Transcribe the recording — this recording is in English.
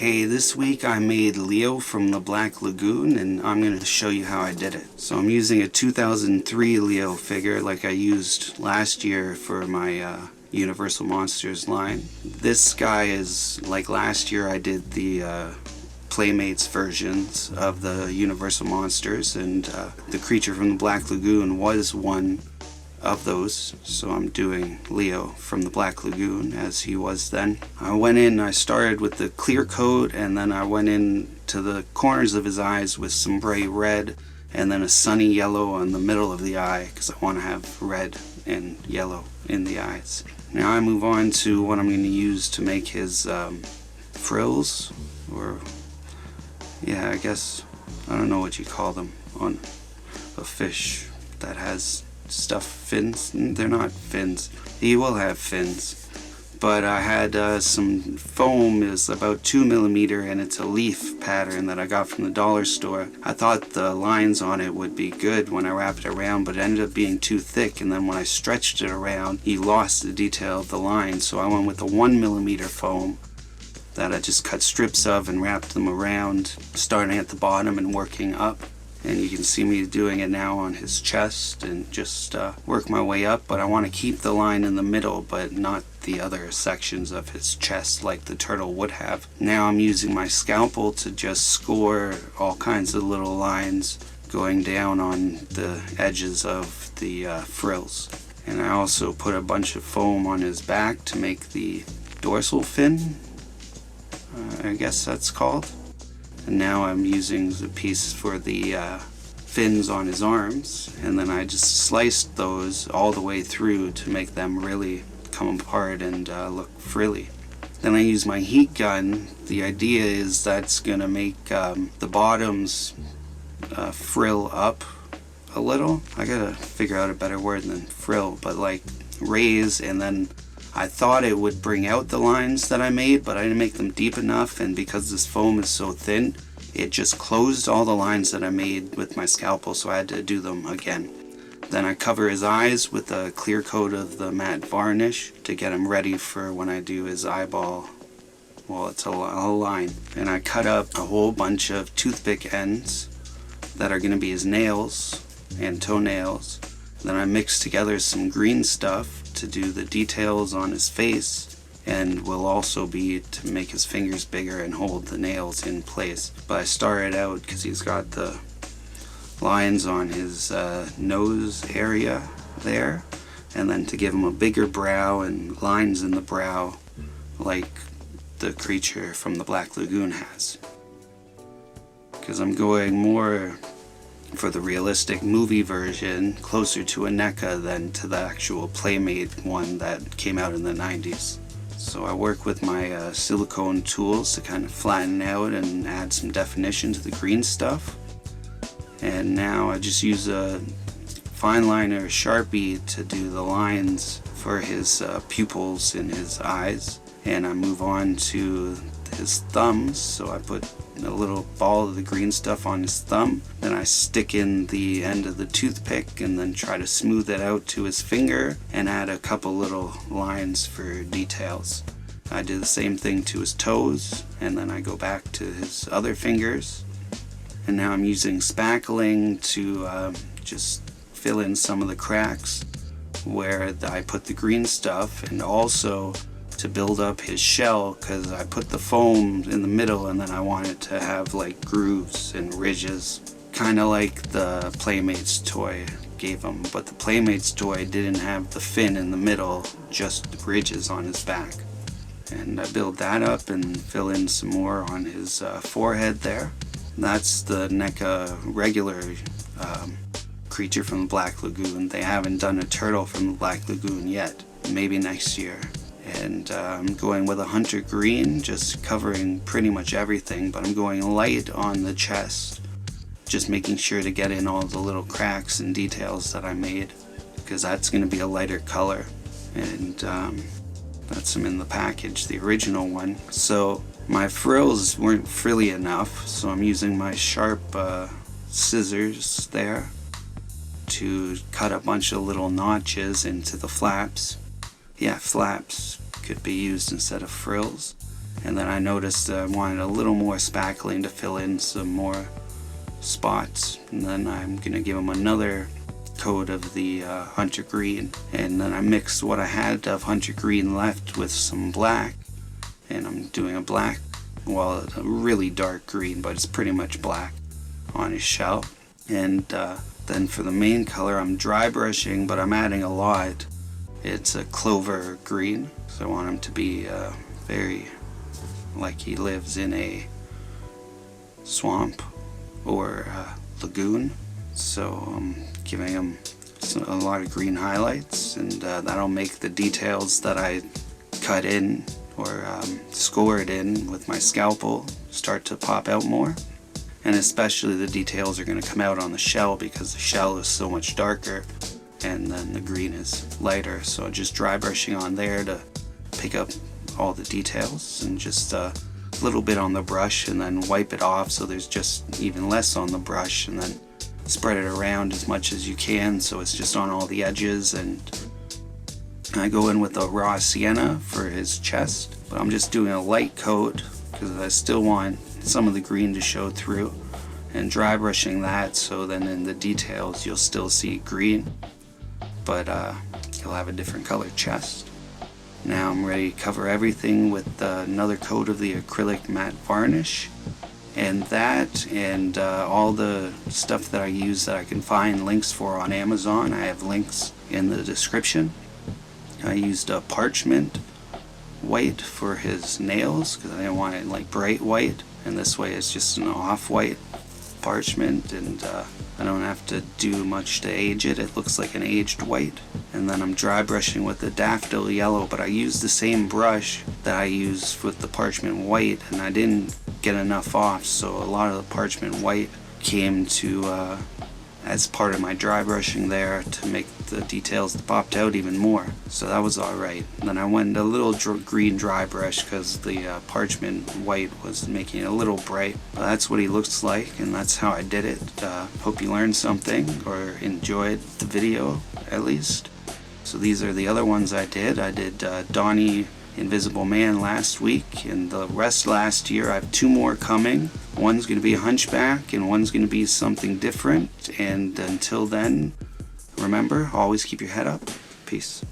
Hey, this week I made Leo from the Black Lagoon, and I'm going to show you how I did it. So I'm using a 2003 Leo figure like I used last year for my Universal Monsters line. This guy is like last year I did the Playmates versions of the Universal Monsters, and the creature from the Black Lagoon was one of those, so I'm doing Leo from the Black Lagoon as he was then. I started with the clear coat, and then I went in to the corners of his eyes with some bright red and then a sunny yellow on the middle of the eye because I want to have red and yellow in the eyes. Now I move on to what I'm going to use to make his frills, or yeah, I guess, I don't know what you call them on a fish that has stuff, fins. They're not fins. He will have fins. But I had some foam. It's about 2mm, and it's a leaf pattern that I got from the dollar store. I thought the lines on it would be good when I wrapped it around, but it ended up being too thick, and then when I stretched it around, he lost the detail of the line. So I went with a 1mm foam that I just cut strips of and wrapped them around, starting at the bottom and working up. And you can see me doing it now on his chest and just work my way up, but I want to keep the line in the middle but not the other sections of his chest like the turtle would have. Now I'm using my scalpel to just score all kinds of little lines going down on the edges of the frills. And I also put a bunch of foam on his back to make the dorsal fin, I guess that's called. And now I'm using the piece for the fins on his arms, and then I just sliced those all the way through to make them really come apart and look frilly. Then I use my heat gun. The idea is that's gonna make the bottoms frill up a little. I gotta figure out a better word than frill, but like raise, and then I thought it would bring out the lines that I made, but I didn't make them deep enough, and because this foam is so thin, it just closed all the lines that I made with my scalpel, so I had to do them again. Then I cover his eyes with a clear coat of the matte varnish to get him ready for when I do his eyeball. Well, it's a line. And I cut up a whole bunch of toothpick ends that are going to be his nails and toenails. Then I mixed together some green stuff to do the details on his face, and will also be to make his fingers bigger and hold the nails in place. But I started out because he's got the lines on his nose area there, and then to give him a bigger brow and lines in the brow like the creature from the Black Lagoon has. Because I'm going more for the realistic movie version, closer to a Neca than to the actual Playmate one that came out in the 90s. So I work with my silicone tools to kind of flatten out and add some definition to the green stuff. And now I just use a fine liner Sharpie to do the lines for his pupils in his eyes. And I move on to his thumbs, so I put a little ball of the green stuff on his thumb, then I stick in the end of the toothpick and then try to smooth it out to his finger and add a couple little lines for details. I do the same thing to his toes, and then I go back to his other fingers. And now I'm using spackling to just fill in some of the cracks where I put the green stuff, and also to build up his shell, because I put the foam in the middle and then I wanted to have like grooves and ridges, kind of like the Playmates toy gave him, but the Playmates toy didn't have the fin in the middle, just ridges on his back. And I build that up and fill in some more on his forehead there. That's the Neca regular creature from the Black Lagoon. They haven't done a turtle from the Black Lagoon yet, maybe next year. And I'm going with a hunter green, just covering pretty much everything, but I'm going light on the chest, just making sure to get in all the little cracks and details that I made, because that's going to be a lighter color. And that's them in the package, the original one. So my frills weren't frilly enough, so I'm using my sharp scissors there to cut a bunch of little notches into the flaps. Yeah, flaps could be used instead of frills. And then I noticed I wanted a little more spackling to fill in some more spots. And then I'm going to give them another coat of the hunter green. And then I mixed what I had of hunter green left with some black. And I'm doing a black, well, a really dark green, but it's pretty much black on his shell. And then for the main color, I'm dry brushing, but I'm adding a lot. It's a clover green, so I want him to be very like he lives in a swamp or lagoon. So I'm giving him a lot of green highlights, and that'll make the details that I cut in or scored in with my scalpel start to pop out more. And especially the details are going to come out on the shell, because the shell is so much darker and then the green is lighter. So just dry brushing on there to pick up all the details, and just a little bit on the brush, and then wipe it off so there's just even less on the brush, and then spread it around as much as you can so it's just on all the edges. And I go in with a raw sienna for his chest, but I'm just doing a light coat because I still want some of the green to show through, and dry brushing that so then in the details you'll still see green, but he'll have a different colored chest. Now I'm ready to cover everything with another coat of the acrylic matte varnish, and that and all the stuff that I use that I can find links for on Amazon. I have links in the description. I used a parchment white for his nails because I didn't want it like bright white, and this way it's just an off-white parchment, and I don't have to do much to age it. It looks like an aged white. And then I'm dry brushing with the daffodil yellow, but I used the same brush that I used with the parchment white, and I didn't get enough off, so a lot of the parchment white came to as part of my dry brushing there to make the details that popped out even more. So that was alright. Then I went a little green dry brush because the parchment white was making it a little bright. But that's what he looks like, and that's how I did it. Hope you learned something or enjoyed the video at least. So these are the other ones I did. I did Donnie Invisible Man last week, and the rest last year. I have 2 more coming. One's going to be a hunchback, and one's going to be something different. And until then, remember, always keep your head up. Peace.